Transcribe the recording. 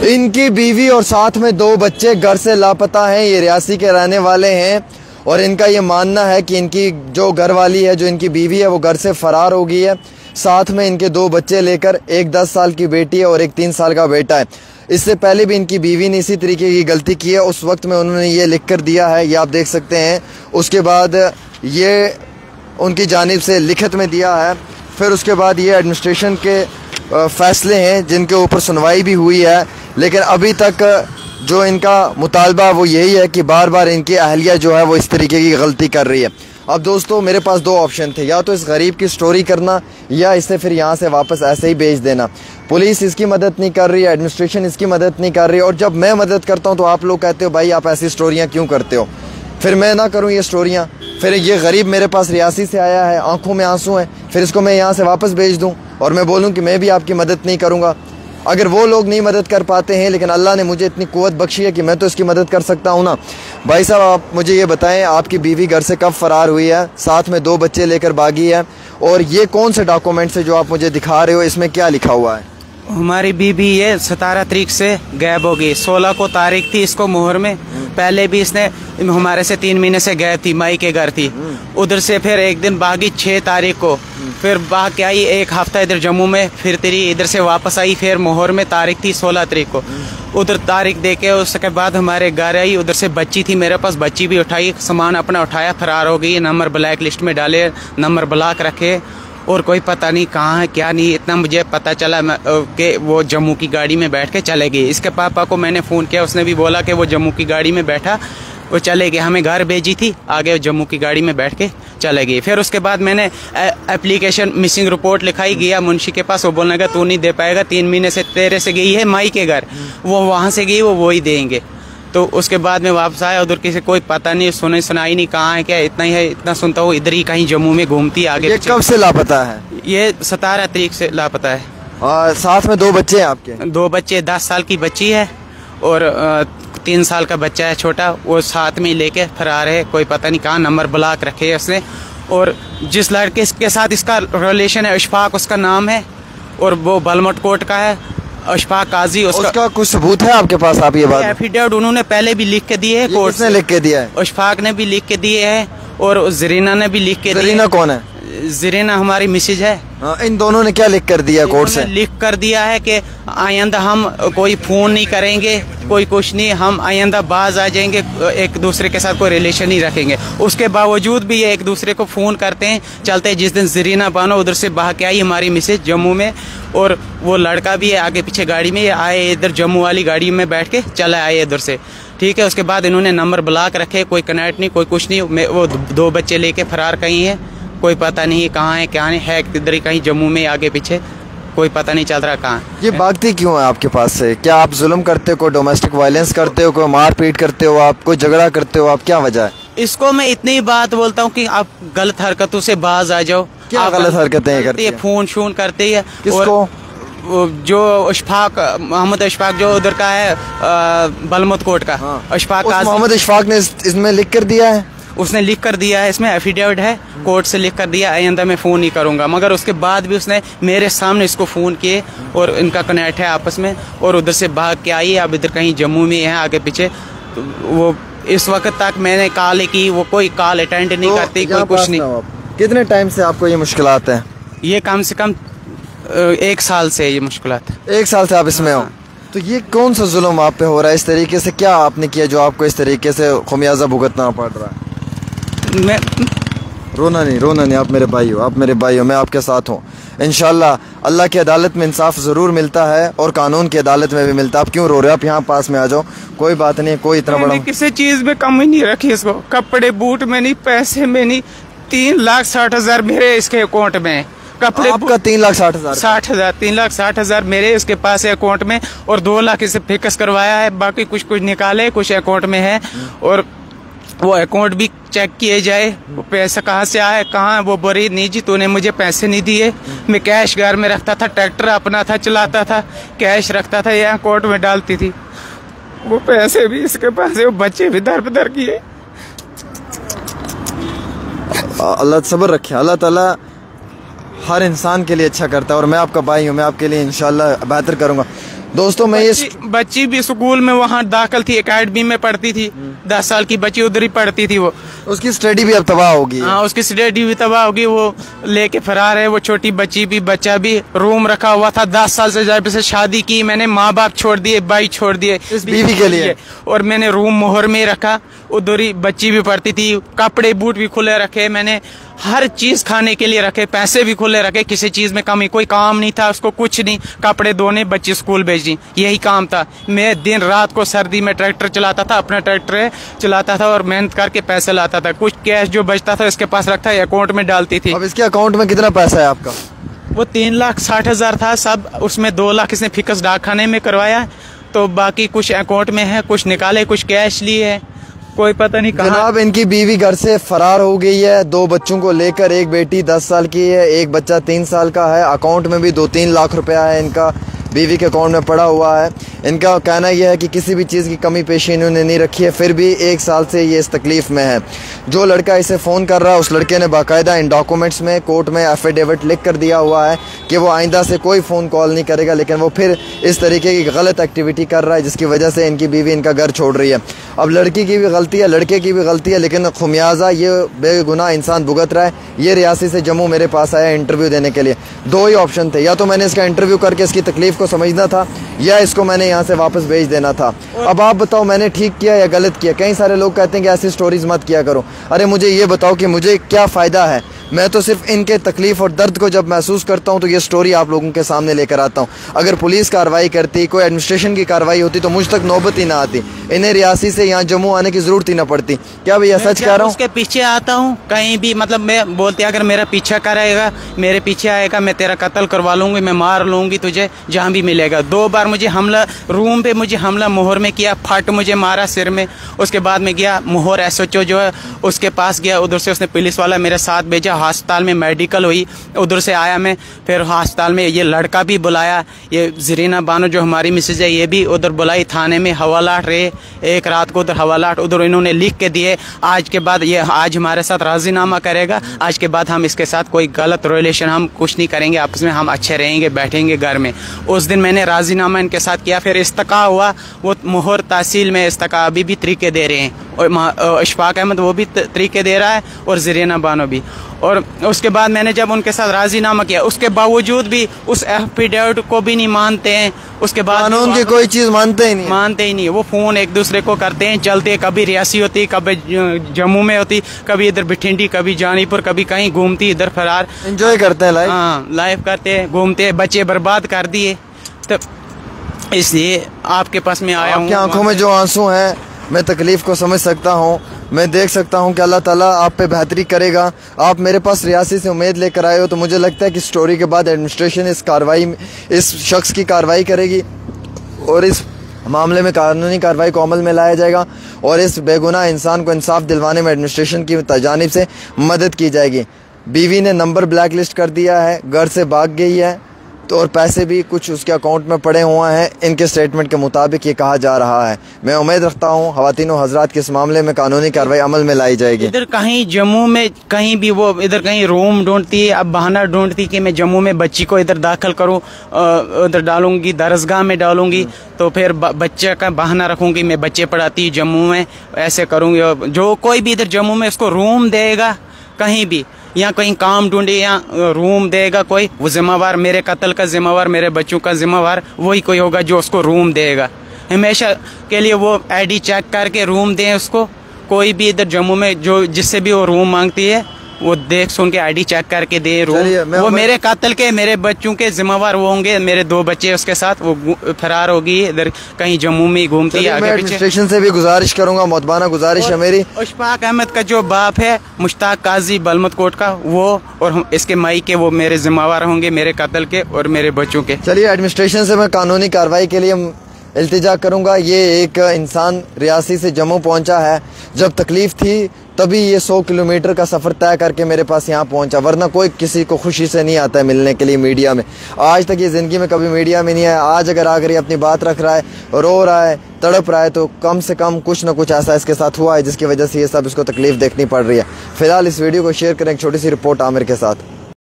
इनकी बीवी और साथ में 2 बच्चे घर से लापता हैं। ये रियासी के रहने वाले हैं और इनका ये मानना है कि इनकी जो घर वाली है, जो इनकी बीवी है, वो घर से फरार हो गई है। साथ में इनके 2 बच्चे लेकर, एक 10 साल की बेटी है और एक 3 साल का बेटा है। इससे पहले भी इनकी बीवी ने इसी तरीके की गलती की है। उस वक्त में उन्होंने ये लिख कर दिया है, ये आप देख सकते हैं। उसके बाद ये उनकी जानिब से लिखित में दिया है। फिर उसके बाद ये एडमिनिस्ट्रेशन के फ़ैसले हैं जिनके ऊपर सुनवाई भी हुई है, लेकिन अभी तक जो इनका मुतालबा वो यही है कि बार बार इनकी अहलिया जो है वो इस तरीके की गलती कर रही है। अब दोस्तों, मेरे पास 2 ऑप्शन थे, या तो इस गरीब की स्टोरी करना या इसे फिर यहाँ से वापस ऐसे ही भेज देना। पुलिस इसकी मदद नहीं कर रही है, एडमिनिस्ट्रेशन इसकी मदद नहीं कर रही है, और जब मैं मदद करता हूँ तो आप लोग कहते हो भाई आप ऐसी स्टोरियाँ क्यों करते हो। फिर मैं ना करूँ ये स्टोरियाँ, फिर ये गरीब मेरे पास रियासी से आया है, आंखों में आंसू हैं, फिर इसको मैं यहाँ से वापस भेज दूँ और मैं बोलूँ कि मैं भी आपकी मदद नहीं करूँगा। अगर वो लोग नहीं मदद कर पाते हैं, लेकिन अल्लाह ने मुझे इतनी क़ुव्वत बख्शी है कि मैं तो इसकी मदद कर सकता हूँ ना। भाई साहब, आप मुझे ये बताएं, आपकी बीवी घर से कब फ़रार हुई है, साथ में 2 बच्चे लेकर भागी है, और ये कौन से डॉक्यूमेंट्स है जो आप मुझे दिखा रहे हो, इसमें क्या लिखा हुआ है? हमारी बीबी ये 17 तारीख से गायब हो गई। 16 को तारीख थी इसको मोहर में। पहले भी इसने हमारे से 3 महीने से गायब थी, माई के घर थी। उधर से फिर एक दिन भागी 6 तारीख को, फिर भाग के आई 1 हफ्ता इधर जम्मू में, फिर तेरी इधर से वापस आई। फिर मोहर में तारीख थी 16 तारीख को, उधर तारीख दे के उसके बाद हमारे घर आई। उधर से बच्ची थी मेरे पास, बच्ची भी उठाई, सामान अपना उठाया, फरार हो गई। नंबर ब्लैक लिस्ट में डाले, नंबर ब्लॉक रखे, और कोई पता नहीं कहाँ है क्या नहीं। इतना मुझे पता चला कि वो जम्मू की गाड़ी में बैठ के चले गए। इसके पापा को मैंने फ़ोन किया, उसने भी बोला कि वो जम्मू की गाड़ी में बैठा, वो चले गए। हमें घर भेजी थी, आगे जम्मू की गाड़ी में बैठ के चले गए। फिर उसके बाद मैंने एप्लीकेशन मिसिंग रिपोर्ट लिखाई, गया मुंशी के पास, वो बोलने का तू नहीं दे पाएगा, 3 महीने से तेरे से गई है माई के घर, वो वहाँ से गई, वो ही देंगे। तो उसके बाद में वापस आया, उधर किसी कोई पता नहीं, सुनाई नहीं कहाँ है क्या, इतना ही है। इतना सुनता हूँ इधर ही कहीं जम्मू में घूमती आगे। ये कब से लापता है? ये 17 तारीख से लापता है। और साथ में 2 बच्चे हैं आपके? 2 बच्चे, 10 साल की बच्ची है और 3 साल का बच्चा है छोटा, वो साथ में लेके फरार है। कोई पता नहीं कहाँ, नंबर ब्लॉक रखे है उसने। और जिस लड़के के साथ इसका रिलेशन है, अशफाक उसका नाम है, और वो बलमट कोट का है, अशफाक काजी। उसका कुछ सबूत है आपके पास? आप ये बात, एफिडेविट उन्होंने पहले भी लिख के दिए है, कोर्ट ने लिख के दिया है, अशफाक ने भी लिख के दिए है, और जरीना ने भी लिख के दिए। जरीना कौन है? जरीना हमारी मिसेज है। इन दोनों ने क्या लिख कर दिया कोर्ट से? लिख कर दिया है कि आइंदा हम कोई फोन नहीं करेंगे, कोई कुछ नहीं, हम आइंदा बाज आ जाएंगे, एक दूसरे के साथ कोई रिलेशन नहीं रखेंगे। उसके बावजूद भी ये एक दूसरे को फ़ोन करते हैं, चलते। जिस दिन जरीना बानो उधर से भाग के आई हमारी मिसेज जम्मू में, और वो लड़का भी है आगे पीछे गाड़ी में, ये आए इधर जम्मू वाली गाड़ी में बैठ के चले आए इधर से, ठीक है। उसके बाद इन्होंने नंबर ब्लॉक रखे, कोई कनेक्ट नहीं, कोई कुछ नहीं। वो 2 बच्चे लेके फरार कहीं है, कोई पता नहीं कहाँ है क्या नहीं है, इधर ही कहीं जम्मू में आगे पीछे, कोई पता नहीं चल रहा कहाँ। ये भागती क्यों है आपके पास से? क्या आप जुल्म करते हो, कोई डोमेस्टिक वायलेंस करते हो, कोई मारपीट करते हो आप, कोई झगड़ा करते हो आप, क्या वजह है? इसको मैं इतनी बात बोलता हूँ कि आप गलत हरकतों से बाज आ जाओ। क्या गलत हरकतें करती है? फोन शोन करते है। किसको? जो अशफाक, मोहम्मद अशफाक जो उधर का है, बलमत कोट का। हाँ। अशफाक, मोहम्मद अशफाक ने इसमें लिख कर दिया है, उसने लिख कर दिया है, इसमें एफिडेविट है, कोर्ट से लिख कर दिया, आइंदा मैं फ़ोन नहीं करूंगा। मगर उसके बाद भी उसने मेरे सामने इसको फ़ोन किए, और इनका कनेक्ट है आपस में, और उधर से भाग के आई। अब इधर कहीं जम्मू में है आगे पीछे। तो वो इस वक्त तक मैंने कॉल की, वो कोई कॉल अटेंड नहीं करती, कोई कुछ नहीं। कितने टाइम से आपको ये मुश्किलात हैं? ये कम से कम 1 साल से ये मुश्किलात। 1 साल से आप इसमें हो? तो ये कौन सा जुल्म आप पे हो रहा है? इस तरीके से क्या आपने किया जो आपको इस तरीके से खुमियाजा भुगतना पड़ रहा है? मैं रोना नहीं, आप मेरे भाई हो, मैं आपके साथ हूँ। इंशाल्लाह अल्लाह की अदालत में इंसाफ ज़रूर मिलता है, और कानून की अदालत में भी मिलता है। आप क्यों रो रहे हो? आप यहाँ पास में आ जाओ, कोई बात नहीं, कोई इतना बड़ा किसी चीज़ में कमी नहीं रखी इसको, कपड़े बूट में नहीं, पैसे में नहीं। 3,60,000 मेरे इसके अकाउंट में, कपड़े आपका 3,60,000? 60,000, 3,60,000 मेरे उसके पास है अकाउंट में, और 2 लाख इसे फिक्स करवाया है, बाकी कुछ निकाले, कुछ अकाउंट में है। और वो अकाउंट भी चेक किए जाए, वो पैसा कहाँ से आया, कहाँ, वो बोली नहीं जी तूने मुझे पैसे नहीं दिए, मैं कैश घर में रखता था, ट्रैक्टर अपना था, चलाता था, कैश रखता था, यहाँ अकाउंट में डालती थी, वो पैसे भी इसके पास है, वो बच्चे भी दर बदर किए। अल्लाह सब्र रखे, अल्लाह ताला हर इंसान के लिए अच्छा करता है, और मैं आपका भाई हूँ, मैं आपके लिए इंशाल्लाह बेहतर करूँगा। दोस्तों मैं ये बच्ची भी स्कूल में वहाँ दाखिल थी, एकेडमी में पढ़ती थी, 10 साल की बच्ची उधर ही पढ़ती थी। वो उसकी स्टडी भी अब तबाह होगी। हाँ, उसकी स्टडी भी तबाह होगी, वो लेके फरार है। वो छोटी बच्ची भी, बच्चा भी। रूम रखा हुआ था 10 साल से, जब से शादी की मैंने, माँ बाप छोड़ दिए, भाई छोड़ दिए इस बीवी के लिए, और मैंने रूम मोहर में रखा। उधर ही बच्ची भी पढ़ती थी, कपड़े बूट भी खुले रखे मैंने, हर चीज खाने के लिए रखे, पैसे भी खुले रखे, किसी चीज में कमी, कोई काम नहीं था उसको, कुछ नहीं, कपड़े धोने, बच्ची स्कूल भेजी, यही काम था। मैं दिन रात को सर्दी में ट्रैक्टर चलाता था, अपना ट्रैक्टर चलाता था और मेहनत करके पैसे लाता था। कुछ कैश जो बचता था इसके पास रखता, अकाउंट में डालती थी। अब इसके अकाउंट में कितना पैसा है आपका? वो 3,60,000 था सब, उसमें 2 लाख इसने फिक्स डाक खाने में करवाया, तो बाकी कुछ अकाउंट में है, कुछ निकाले, कुछ कैश लिए, कोई पता नहीं कहाँ। जनाब इनकी बीवी घर से फरार हो गई है, 2 बच्चों को लेकर। एक बेटी 10 साल की है, एक बच्चा 3 साल का है। अकाउंट में भी 2-3 लाख रुपया है इनका, बीवी के अकाउंट में पड़ा हुआ है। इनका कहना यह है कि किसी भी चीज़ की कमी पेशी इन्होंने नहीं रखी है, फिर भी 1 साल से ये इस तकलीफ़ में है। जो लड़का इसे फ़ोन कर रहा है, उस लड़के ने बाकायदा इन डॉक्यूमेंट्स में कोर्ट में एफिडेविट लिख कर दिया हुआ है कि वो आइंदा से कोई फ़ोन कॉल नहीं करेगा, लेकिन वो फिर इस तरीके की गलत एक्टिविटी कर रहा है, जिसकी वजह से इनकी बीवी इनका घर छोड़ रही है। अब लड़की की भी गलती है, लड़के की भी गलती है, लेकिन खुमियाजा ये बेगुनाह इंसान भुगत रहा है। ये रियासी से जम्मू मेरे पास आया इंटरव्यू देने के लिए। 2 ही ऑप्शन थे, या तो मैंने इसका इंटरव्यू करके इसकी तकलीफ़ को समझना था, या इसको मैंने यहाँ से वापस भेज देना था। अब आप बताओ मैंने ठीक किया या गलत किया? कई सारे लोग कहते हैं कि ऐसी स्टोरीज मत किया करो। अरे मुझे ये बताओ कि मुझे क्या फ़ायदा है? मैं तो सिर्फ इनके तकलीफ़ और दर्द को जब महसूस करता हूँ तो ये स्टोरी आप लोगों के सामने लेकर आता हूँ। अगर पुलिस कार्रवाई करती, कोई एडमिनिस्ट्रेशन की कार्रवाई होती तो मुझ तक नौबत ही ना आती, इन्हें रियासी से यहाँ जम्मू आने की ज़रूरत ही ना पड़ती। क्या भैया सच कह रहा हूँ? उसके पीछे आता हूँ कहीं भी, मतलब मैं बोलती अगर मेरा पीछा करेगा, मेरे पीछे आएगा, मैं तेरा कत्ल करवा लूँगी, मैं मार लूँगी तुझे जहाँ भी मिलेगा। 2 बार मुझे हमला, रूम पे मुझे हमला मोहर में किया, फट मुझे मारा सिर में। उसके बाद में गया मोहर SHO जो है उसके पास गया, उधर से उसने पुलिस वाला मेरे साथ भेजा, अस्पताल में मेडिकल हुई, उधर से आया मैं, फिर अस्पताल में ये लड़का भी बुलाया, ये ज़रीना बानो जो हमारी मिसेज है ये भी उधर बुलाई, थाने में हवालात रहे, एक रात को उधर हवालात उधर इन्होंने लिख के दिए। आज के बाद ये आज हमारे साथ राजीनामा करेगा, आज के बाद हम इसके साथ कोई गलत रिलेशन हम कुछ नहीं करेंगे, आपस में हम अच्छे रहेंगे, बैठेंगे घर में। उस दिन मैंने राजीनामा इनके साथ किया। फिर इस्तका हुआ, वो मोहर तहसील में इस्तका अभी भी तरीके दे रहे हैं, और इशफाक अहमद वो भी तरीके दे रहा है, और ज़रीना बानो भी। और उसके बाद मैंने जब उनके साथ राजीनामा किया, उसके बावजूद भी उस एफिडेविट को भी नहीं मानते हैं। उसके बाद कानून की कोई चीज़ मानते ही नहीं, वो फ़ोन एक दूसरे को करते हैं, चलते, कभी रियासी होती, कभी जम्मू में होती, कभी इधर बठिंडी, कभी जानीपुर, कभी कहीं घूमती, इधर फरार। एंजॉय करते हैं लाइफ। हाँ, लाइफ करते हैं, घूमते हैं, बच्चे बर्बाद कर दिए। तो इसलिए आपके पास में आया हूँ। आपकी आंखों में जो आंसू हैं, मैं तकलीफ़ को समझ सकता हूँ, मैं देख सकता हूँ कि अल्लाह ताला आप पे बेहतरी करेगा। आप मेरे पास रियासी से उम्मीद लेकर आए हो, तो मुझे लगता है कि स्टोरी के बाद एडमिनिस्ट्रेशन इस शख्स की कार्रवाई करेगी और इस मामले में कानूनी कार्रवाई को अमल में लाया जाएगा, और इस बेगुनाह इंसान को इंसाफ दिलवाने में एडमिनिस्ट्रेशन की जानिब से मदद की जाएगी। बीवी ने नंबर ब्लैक लिस्ट कर दिया है, घर से भाग गई है, तो और पैसे भी कुछ उसके अकाउंट में पड़े हुए हैं, इनके स्टेटमेंट के मुताबिक ये कहा जा रहा है। मैं उम्मीद रखता हूँ ख़वातीन और हज़रात के इस मामले में कानूनी कार्रवाई अमल में लाई जाएगी। इधर कहीं जम्मू में कहीं भी वो इधर कहीं रूम ढूंढती है, अब बहाना ढूंढती कि मैं जम्मू में बच्ची को इधर दाखिल करूँ, उधर डालूंगी, दरसगाह में डालूंगी, तो फिर बच्चे का बहाना रखूंगी, मैं बच्चे पढ़ाती जम्मू में, ऐसे करूँगी। जो कोई भी इधर जम्मू में उसको रूम देगा कहीं भी, या कहीं काम ढूंढे या रूम देगा कोई, वो जिम्मेवार, मेरे कत्ल का जिम्मेवार, मेरे बच्चों का जिम्मेवार वही कोई होगा जो उसको रूम देगा। हमेशा के लिए वो ID चेक करके रूम दें उसको। कोई भी इधर जम्मू में जो जिससे भी वो रूम मांगती है, वो देख सुन के ID चेक करके दे रूम। वो मेरे कत्ल के, मेरे बच्चों के जिम्मेवार वो होंगे, मेरे 2 बच्चे उसके साथ, वो फरार होगी, इधर कहीं जम्मू में घूमती है। मैं एडमिनिस्ट्रेशन से भी गुजारिश करूंगा, मुतबाना गुजारिश है मेरी। इशफाक अहमद का जो बाप है मुश्ताक काजी बलमत कोट का, वो और इसके माई के, वो मेरे जिम्मेवार होंगे, मेरे कत्ल के और मेरे बच्चों के। चलिए एडमिनिस्ट्रेशन से मैं कानूनी कार्रवाई के लिए इल्तिजा करूंगा। ये एक इंसान रियासी से जम्मू पहुंचा है, जब तकलीफ थी तभी ये 100 किलोमीटर का सफ़र तय करके मेरे पास यहाँ पहुँचा, वरना कोई किसी को खुशी से नहीं आता है मिलने के लिए मीडिया में। आज तक ये ज़िंदगी में कभी मीडिया में नहीं आया। आज अगर आकर ये अपनी बात रख रहा है, रो रहा है, तड़प रहा है, तो कम से कम कुछ ना कुछ ऐसा इसके साथ हुआ है जिसकी वजह से ये सब इसको तकलीफ़ देखनी पड़ रही है। फ़िलहाल इस वीडियो को शेयर करें। एक छोटी सी रिपोर्ट आमिर के साथ।